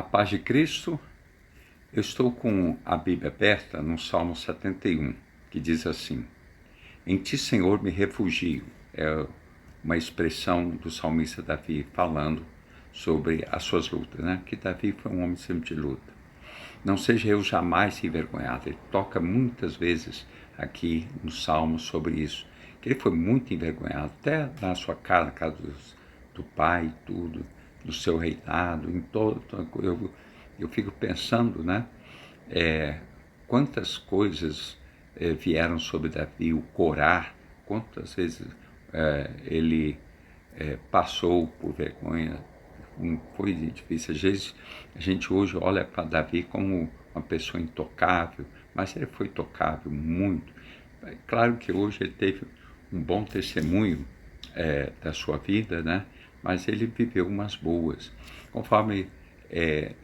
A paz de Cristo, eu estou com a Bíblia aberta no Salmo 71, que diz assim: Em ti, Senhor, me refugio. É uma expressão do salmista Davi falando sobre as suas lutas, né? Que Davi foi um homem sempre de luta. Não seja eu jamais envergonhado. Ele toca muitas vezes aqui no Salmo sobre isso, que ele foi muito envergonhado, até na sua casa, na casa do pai, tudo, do seu reinado, em todo. Eu fico pensando, né? Quantas coisas vieram sobre Davi, o Corá, quantas vezes ele passou por vergonha, foi difícil. Às vezes a gente hoje olha para Davi como uma pessoa intocável, mas ele foi tocável muito. É claro que hoje ele teve um bom testemunho da sua vida, né? Mas ele viveu umas boas. Conforme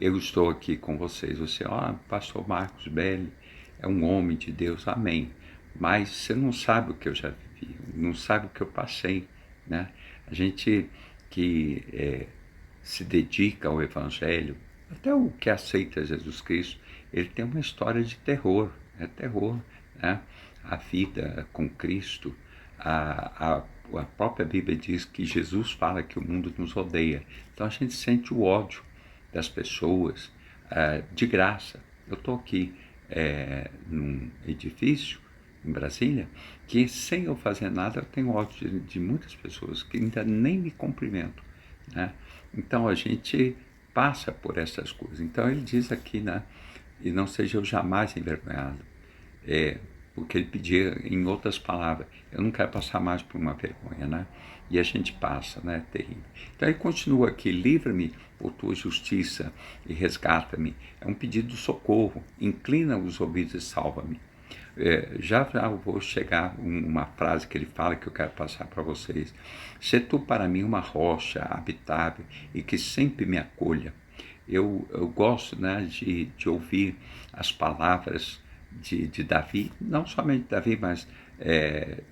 eu estou aqui com vocês, você, pastor Marcos Belli é um homem de Deus, amém. Mas você não sabe o que eu já vivi, não sabe o que eu passei, né? A gente que se dedica ao Evangelho, até o que aceita Jesus Cristo, ele tem uma história de terror, terror, né? A vida com Cristo, a própria Bíblia diz que Jesus fala que o mundo nos odeia. Então a gente sente o ódio das pessoas de graça. Eu estou aqui num edifício em Brasília, que sem eu fazer nada eu tenho ódio de muitas pessoas que ainda nem me cumprimentam, né? Então a gente passa por essas coisas. Então ele diz aqui, né? E não seja eu jamais envergonhado. Porque ele pedia, em outras palavras, eu não quero passar mais por uma vergonha, né? E a gente passa, né? Terrível. Então ele continua aqui: livra-me por tua justiça e resgata-me. É um pedido de socorro. Inclina os ouvidos e salva-me. Já vou chegar uma frase que ele fala que eu quero passar para vocês. Se tu para mim uma rocha habitável e que sempre me acolha. Eu gosto, né, de ouvir as palavras de Davi, não somente de Davi, mas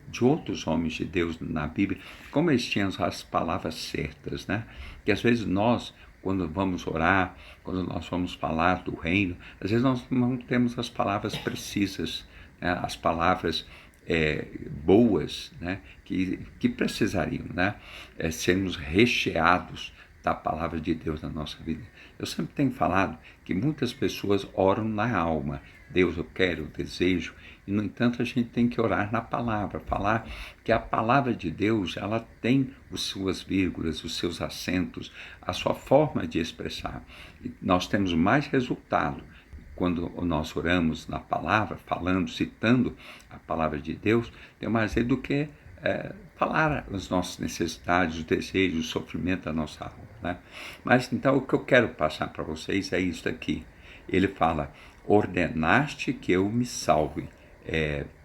de outros homens de Deus na Bíblia, como eles tinham as palavras certas, né? Que às vezes nós, quando vamos orar, quando nós vamos falar do reino, às vezes nós não temos as palavras precisas, né? As palavras boas, né? que precisariam, né? Sermos recheados da palavra de Deus na nossa vida. Eu sempre tenho falado que muitas pessoas oram na alma. Deus, eu quero, eu desejo. E, no entanto, a gente tem que orar na palavra, falar que a palavra de Deus, ela tem as suas vírgulas, os seus acentos, a sua forma de expressar. E nós temos mais resultado quando nós oramos na palavra, falando, citando a palavra de Deus, tem mais do que falar as nossas necessidades, os desejos, o sofrimento da nossa alma, né? Mas então o que eu quero passar para vocês é isso aqui. Ele fala: ordenaste que eu me salve.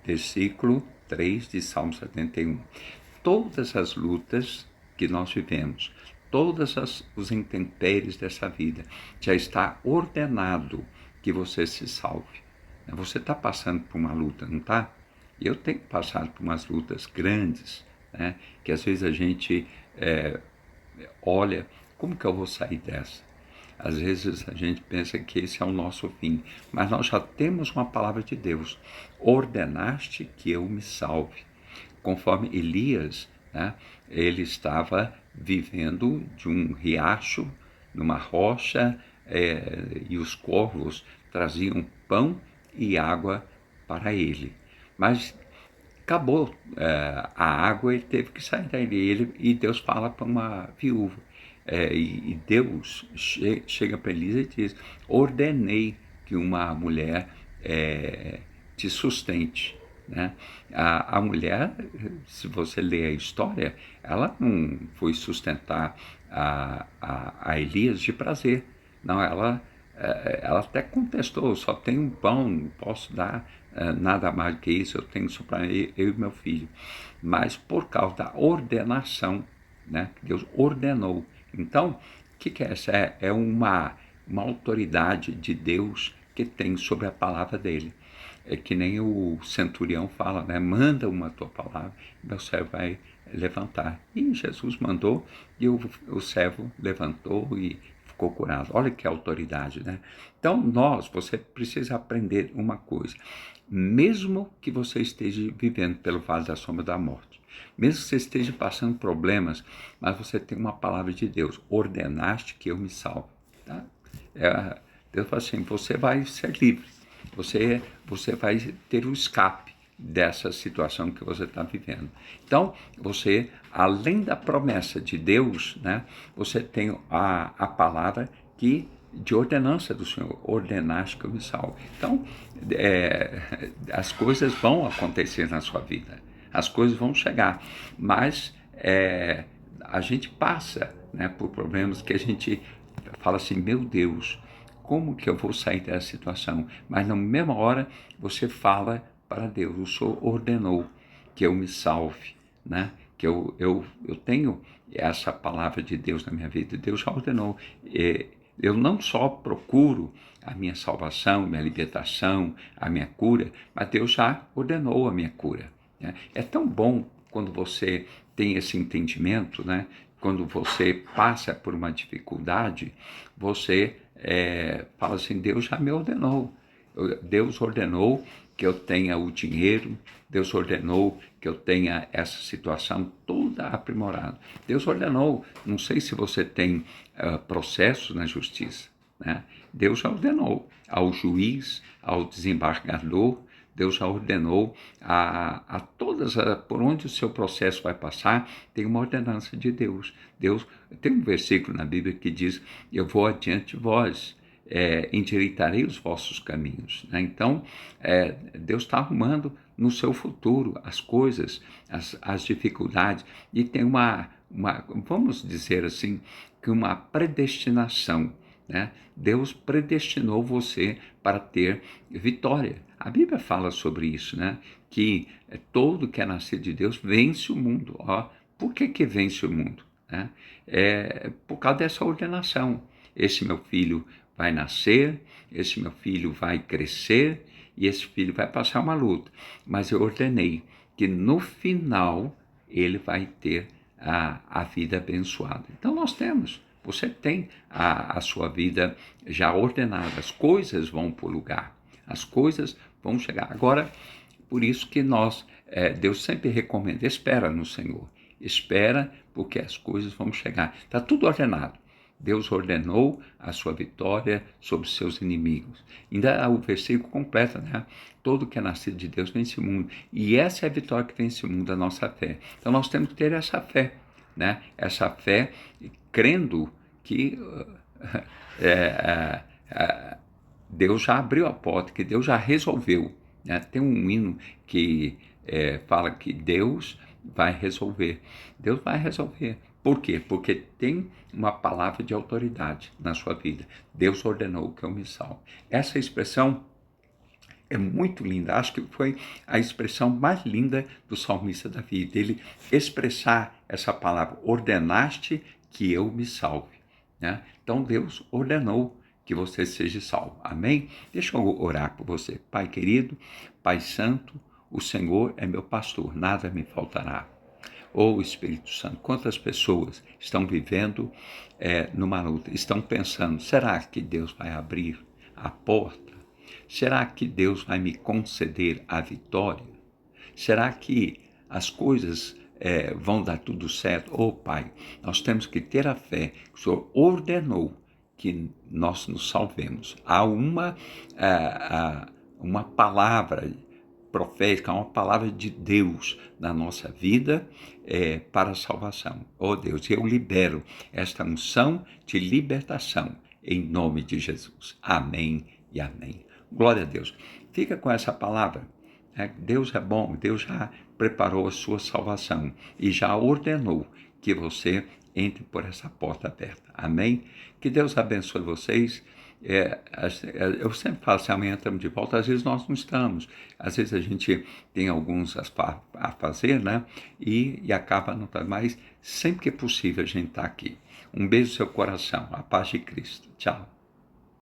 Versículo 3 de Salmo 71. Todas as lutas que nós vivemos, todos os intempéries dessa vida, já está ordenado que você se salve. Você está passando por uma luta, não está? Eu tenho passado por umas lutas grandes, né? Que às vezes a gente olha, como que eu vou sair dessa? Às vezes a gente pensa que esse é o nosso fim, mas nós já temos uma palavra de Deus: ordenaste que eu me salve. Conforme Elias, né, ele estava vivendo de um riacho, numa rocha, e os corvos traziam pão e água para ele. Mas acabou a água, ele teve que sair dali. E Deus fala para uma viúva. E Deus chega para Elisa e diz: ordenei que uma mulher te sustente, né? A mulher, se você ler a história, ela não foi sustentar a Elias de prazer. Não, ela até contestou: só tenho um pão, não posso dar nada mais do que isso, eu tenho só para eu e meu filho. Mas por causa da ordenação, né, que Deus ordenou. Então, o que é essa? É uma autoridade de Deus que tem sobre a palavra dele. É que nem o centurião fala, né? Manda uma tua palavra, meu servo vai levantar. E Jesus mandou, e o servo levantou e ficou curado. Olha que autoridade, né? Então, você precisa aprender uma coisa. Mesmo que você esteja vivendo pelo vale da sombra da morte, mesmo que você esteja passando problemas, mas você tem uma palavra de Deus. Ordenaste que eu me salve. Tá? Deus fala assim, você vai ser livre. Você vai ter o escape dessa situação que você está vivendo. Então, você, além da promessa de Deus, né, você tem a palavra de ordenança do Senhor, ordenaste que eu me salve. Então, as coisas vão acontecer na sua vida, as coisas vão chegar, mas a gente passa, né, por problemas que a gente fala assim, meu Deus, como que eu vou sair dessa situação? Mas na mesma hora você fala para Deus, o Senhor ordenou que eu me salve, né? Que eu tenho essa palavra de Deus na minha vida, Deus já ordenou. Eu não só procuro a minha salvação, minha libertação, a minha cura, mas Deus já ordenou a minha cura. Né? É tão bom quando você tem esse entendimento, né? Quando você passa por uma dificuldade, você fala assim, Deus já me ordenou. Deus ordenou que eu tenha o dinheiro, Deus ordenou que eu tenha essa situação toda aprimorada. Deus ordenou, não sei se você tem processos na justiça, né? Deus já ordenou ao juiz, ao desembargador, Deus já ordenou a todas, por onde o seu processo vai passar, tem uma ordenança de Deus. Deus tem um versículo na Bíblia que diz, eu vou adiante de vós, endireitarei os vossos caminhos. Né? Então, Deus está arrumando no seu futuro as coisas, as dificuldades, e tem vamos dizer assim, que uma predestinação. Né? Deus predestinou você para ter vitória. A Bíblia fala sobre isso, né? Que todo que é nascido de Deus vence o mundo. Ó, por que vence o mundo? Né? Por causa dessa ordenação. Esse meu filho vai nascer, esse meu filho vai crescer e esse filho vai passar uma luta. Mas eu ordenei que no final ele vai ter a vida abençoada. Então você tem a sua vida já ordenada, as coisas vão para o lugar, as coisas vão chegar. Agora, por isso que Deus sempre recomenda, espera no Senhor, espera porque as coisas vão chegar, está tudo ordenado. Deus ordenou a sua vitória sobre seus inimigos. Ainda o versículo completa, né? Todo que é nascido de Deus vence o mundo. E essa é a vitória que vence o mundo, a nossa fé. Então nós temos que ter essa fé, né? Essa fé crendo que Deus já abriu a porta, que Deus já resolveu. Né? Tem um hino que fala que Deus vai resolver. Deus vai resolver. Por quê? Porque tem uma palavra de autoridade na sua vida. Deus ordenou que eu me salve. Essa expressão é muito linda. Acho que foi a expressão mais linda do salmista Davi, dele expressar essa palavra, ordenaste que eu me salve. Né? Então Deus ordenou que você seja salvo. Amém? Deixa eu orar por você. Pai querido, Pai santo, o Senhor é meu pastor, nada me faltará. Espírito Santo, quantas pessoas estão vivendo numa luta, estão pensando, será que Deus vai abrir a porta? Será que Deus vai me conceder a vitória? Será que as coisas vão dar tudo certo? Pai, nós temos que ter a fé que o Senhor ordenou que nós nos salvemos. Há uma palavra profética, uma palavra de Deus na nossa vida para a salvação. Deus, eu libero esta unção de libertação em nome de Jesus. Amém e amém. Glória a Deus. Fica com essa palavra. Deus é bom, Deus já preparou a sua salvação e já ordenou que você entre por essa porta aberta. Amém? Que Deus abençoe vocês. Eu sempre falo assim, amanhã estamos de volta, às vezes nós não estamos, às vezes a gente tem alguns a fazer, né, e acaba não estando, mas sempre que é possível a gente está aqui. Um beijo no seu coração, a paz de Cristo, tchau.